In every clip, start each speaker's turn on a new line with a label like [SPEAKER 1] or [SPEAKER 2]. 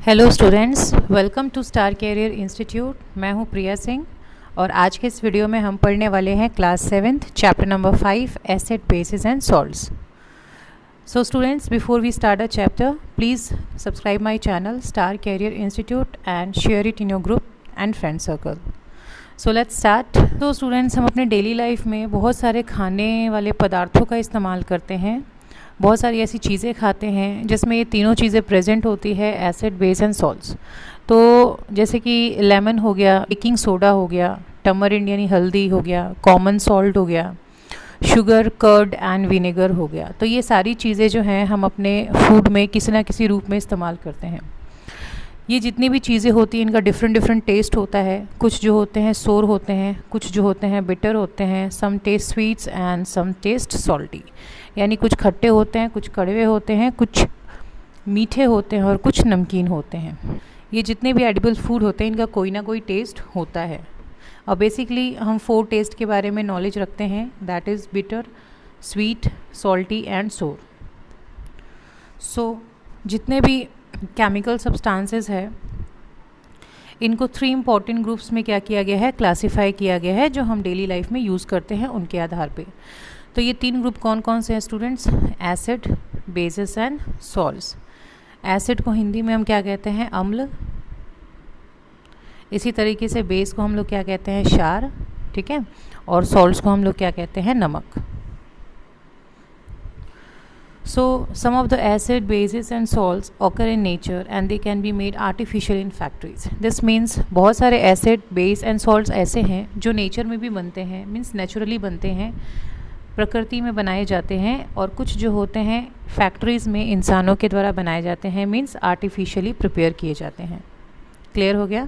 [SPEAKER 1] Hello students, welcome to star career institute. मैं हूं प्रिया सिंह और आज के इस वीडियो में हम पढ़ने वाले हैं class 7th chapter number 5 acid bases and salts. So students, before we start a chapter, please subscribe my channel star career institute and share it in your group and friend circle. So let's start. तो students, हम अपने daily life में बहुत सारे खाने वाले पदार्थों का इस्तेमाल करते हैं, बहुत सारी ऐसी चीज़ें खाते हैं जिसमें ये तीनों चीज़ें प्रेजेंट होती है, एसिड बेस एंड सॉल्ट्स। तो जैसे कि लेमन हो गया, बेकिंग सोडा हो गया, टमरिंड यानी हल्दी हो गया, कॉमन सॉल्ट हो गया, शुगर, कर्ड एंड विनेगर हो गया। तो ये सारी चीज़ें जो हैं हम अपने फूड में किसी ना किसी रूप में इस्तेमाल करते हैं। ये जितनी भी चीज़ें होती हैं इनका डिफरेंट डिफरेंट टेस्ट होता है। कुछ जो होते हैं सोर होते हैं, कुछ जो होते हैं बिटर होते हैं, some taste sweets and some taste salty, यानी कुछ खट्टे होते हैं, कुछ कड़वे होते हैं, कुछ मीठे होते हैं और कुछ नमकीन होते हैं। ये जितने भी एडिबल फूड होते हैं इनका कोई ना कोई टेस्ट होता है। और बेसिकली हम 4 टेस्ट के बारे में नॉलेज रखते हैं, that is bitter, sweet, salty and सोर। सो जितने भी केमिकल सब्सटेंसेस है इनको 3 इंपॉर्टेंट ग्रुप्स में क्या किया गया है, क्लासीफाई किया गया है, जो हम डेली लाइफ में यूज़ करते हैं उनके आधार पे। तो ये 3 ग्रुप कौन कौन से हैं students? Acid, bases and salts. Acid को हिंदी में हम क्या कहते हैं? अम्ल। इसी तरीके से बेस को हम लोग क्या कहते हैं? क्षार, ठीक है। और सॉल्ट्स को हम लोग क्या कहते हैं? नमक। So some of the acid, bases and salts occur in nature and they can be made artificial in factories. This means बहुत सारे acid, base and salts ऐसे हैं जो नेचर में भी बनते हैं, मीन्स नेचुरली बनते हैं, प्रकृति में बनाए जाते हैं, और कुछ जो होते हैं फैक्ट्रीज़ में इंसानों के द्वारा बनाए जाते हैं, मीन्स आर्टिफिशियली प्रिपेयर किए जाते हैं। क्लियर हो गया?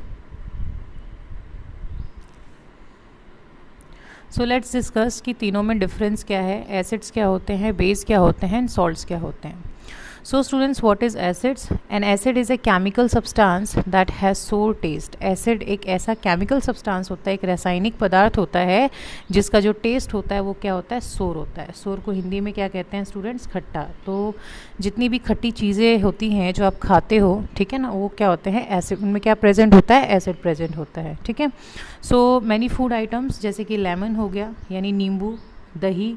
[SPEAKER 1] सो लेट्स डिस्कस कि तीनों में डिफरेंस क्या है, एसिड्स क्या होते हैं, बेस क्या होते हैं, एंड सॉल्ट्स क्या होते हैं। सो students, what is acids? N acid is a chemical substance that has सोर टेस्ट। एसिड एक ऐसा केमिकल सब्सटेंस होता है, एक रासायनिक पदार्थ होता है जिसका जो टेस्ट होता है वो क्या होता है? सोर होता है। सोर को हिंदी में क्या कहते हैं स्टूडेंट्स? खट्टा। तो जितनी भी खट्टी चीज़ें होती हैं जो आप खाते हो, ठीक है ना, वो क्या होते हैं? एसिड। उनमें क्या प्रेजेंट होता है? एसिड प्रेजेंट होता है, ठीक है। सो मैनी फूड आइटम्स जैसे कि लेमन हो गया यानी नींबू, दही,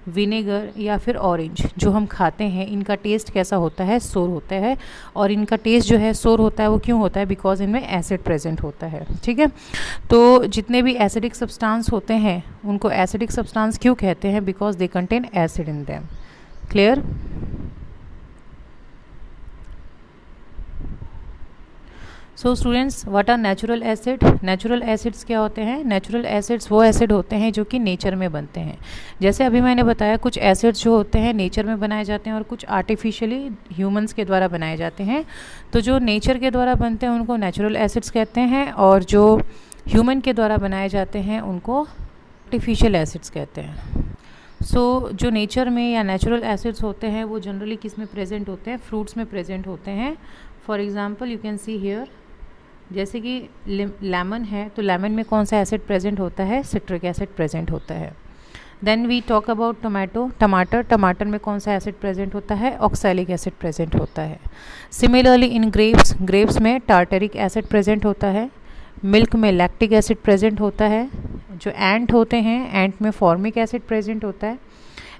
[SPEAKER 1] विनेगर या फिर ऑरेंज जो हम खाते हैं, इनका टेस्ट कैसा होता है? सोर होता है। और इनका टेस्ट जो है सोर होता है, वो क्यों होता है? बिकॉज इनमें एसिड प्रेजेंट होता है, ठीक है। तो जितने भी एसिडिक सब्सटेंस होते हैं उनको एसिडिक सब्सटेंस क्यों कहते हैं? Because they contain acid in them. Clear? So students, what are natural acid? Natural acids क्या होते हैं? नेचुरल एसिड्स वो एसिड होते हैं जो कि नेचर में बनते हैं। जैसे अभी मैंने बताया, कुछ एसिड्स जो होते हैं नेचर में बनाए जाते हैं और कुछ आर्टिफिशियली ह्यूमंस के द्वारा बनाए जाते हैं। तो जो नेचर के द्वारा बनते हैं उनको नेचुरल एसिड्स कहते हैं, और जो ह्यूमन के द्वारा बनाए जाते हैं उनको आर्टिफिशियल एसिड्स कहते हैं। सो जो नेचर में या नेचुरल एसिड्स होते हैं वो जनरली किस में प्रेजेंट होते हैं? फ्रूट्स में प्रेजेंट होते हैं। For example you can see here, जैसे कि लेमन है तो लेमन में कौन सा एसिड प्रेजेंट होता है? सिट्रिक एसिड प्रेजेंट होता है। Then we talk about tomato, टमाटर, टमाटर में कौन सा एसिड प्रेजेंट होता है? ऑक्सैलिक एसिड प्रेजेंट होता है। सिमिलरली इन ग्रेप्स, ग्रेप्स में टार्टरिक एसिड प्रेजेंट होता है। मिल्क में लैक्टिक एसिड प्रेजेंट होता है। जो एंट होते हैं, एंट में फॉर्मिक एसिड प्रेजेंट होता है।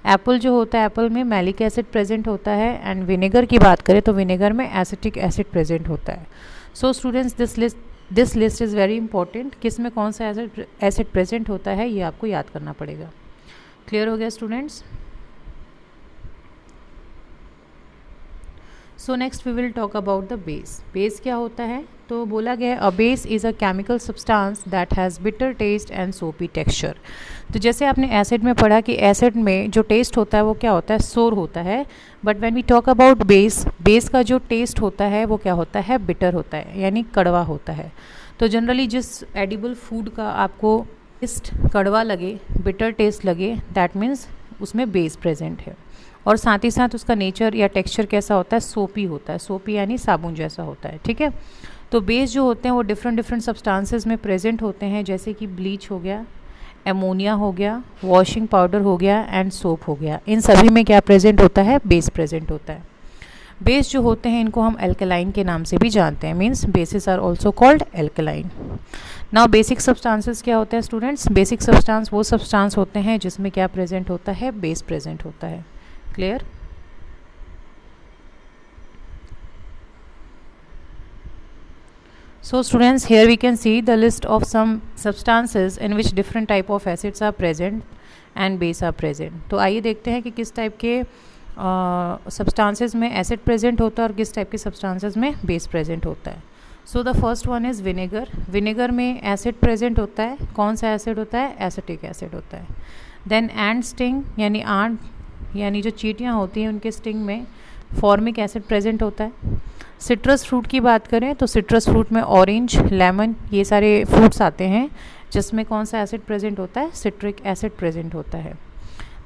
[SPEAKER 1] एप्पल जो होता है, एप्पल में मैलिक एसिड प्रेजेंट होता है। एंड विनेगर की बात करें तो विनेगर में एसिटिक एसिड प्रेजेंट होता है। So students, this list is very important. किस में कौन सा एसिड प्रेजेंट होता है ये आपको याद करना पड़ेगा। क्लियर हो गया students? So next we will talk about the base. Base क्या होता है? तो बोला गया है, a base is a chemical substance that has bitter taste and soapy texture. तो जैसे आपने एसिड में पढ़ा कि एसिड में जो टेस्ट होता है वो क्या होता है? सोर होता है। But when we talk about base, base का जो टेस्ट होता है वो क्या होता है? बिटर होता है, यानी कड़वा होता है। तो जनरली जिस एडिबल फूड का आपको टेस्ट कड़वा लगे, बिटर टेस्ट लगे, दैट मीन्स उसमें बेस प्रेजेंट है। और साथ ही साथ उसका नेचर या टेक्सचर कैसा होता है? सोपी होता है। सोपी यानी साबुन जैसा होता है, ठीक है। तो बेस जो होते हैं वो डिफरेंट डिफरेंट सब्सटेंसेस में प्रेजेंट होते हैं, जैसे कि ब्लीच हो गया, एमोनिया हो गया, वॉशिंग पाउडर हो गया एंड सोप हो गया। इन सभी में क्या प्रेजेंट होता है? बेस प्रेजेंट होता है। बेस जो होते हैं इनको हम एल्कलाइन के नाम से भी जानते हैं, means bases are also called alkaline. Now basic substances क्या होते हैं स्टूडेंट्स? बेसिक सब्सटेंस वो सब्सटेंस होते हैं जिसमें क्या प्रेजेंट होता है? बेस प्रेजेंट होता है। Clear? So students, here we can see the list of some substances in which different type of acids are present and base are present. तो आइए देखते हैं कि किस टाइप के substances में acid present होता है और किस टाइप के substances में base present होता है। So the first one is vinegar. vinegar में acid present होता है। कौन सा acid होता है? acetic acid होता है। Then ant sting यानी आंट यानी जो चींटियाँ होती हैं उनके sting में फॉर्मिक एसिड प्रेजेंट होता है। सिट्रस फ्रूट की बात करें तो सिट्रस फ्रूट में ऑरेंज, लेमन ये सारे फ्रूट्स आते हैं जिसमें कौन सा एसिड प्रेजेंट होता है? सिट्रिक एसिड प्रेजेंट होता है।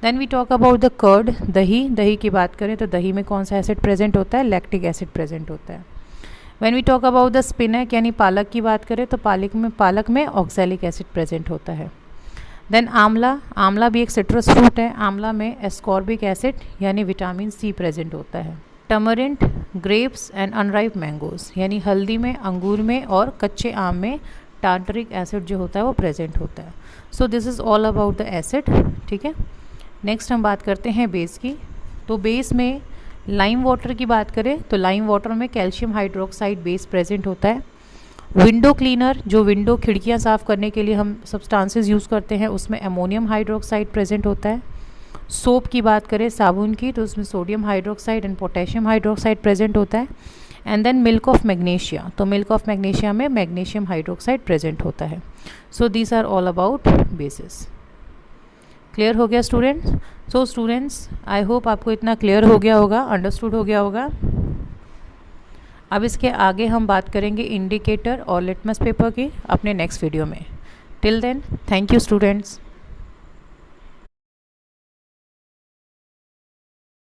[SPEAKER 1] Then we talk about the curd, दही। दही की बात करें तो दही में कौन सा एसिड प्रेजेंट होता है? लैक्टिक एसिड प्रेजेंट होता है। When we talk about the spinach यानी पालक की बात करें तो पालक में ऑक्सैलिक एसिड प्रेजेंट होता है। देन आंवला, आंवला भी एक सिट्रस फ्रूट है। आंवला में एस्कॉर्बिक एसिड यानी विटामिन सी प्रेजेंट होता है। टमरिंट, ग्रेप्स एंड अनराइप मैंगोज यानी हल्दी में, अंगूर में और कच्चे आम में टार्टरिक एसिड जो होता है वो प्रेजेंट होता है। So this is all about the acid. ठीक है, नेक्स्ट हम बात करते हैं बेस की। तो बेस में लाइम वाटर की बात करें तो लाइम वाटर में कैल्शियम हाइड्रोक्साइड बेस प्रेजेंट होता है। विंडो क्लीनर, जो विंडो खिड़कियां साफ़ करने के लिए हम सब्सटेंसेस यूज़ करते हैं, उसमें अमोनियम हाइड्रोक्साइड प्रेजेंट होता है। सोप की बात करें, साबुन की, तो उसमें sodium hydroxide and potassium hydroxide present होता है। And then milk of magnesia, तो मिल्क ऑफ मैग्नीशिया में मैग्नीशियम हाइड्रोक्साइड प्रेजेंट होता है। So these are all about bases. Clear हो गया students? So students, I hope आपको इतना क्लियर हो गया होगा, अंडरस्टूड हो गया होगा। अब इसके आगे हम बात करेंगे इंडिकेटर और लिटमस पेपर की अपने नेक्स्ट वीडियो में। Till then, thank you students.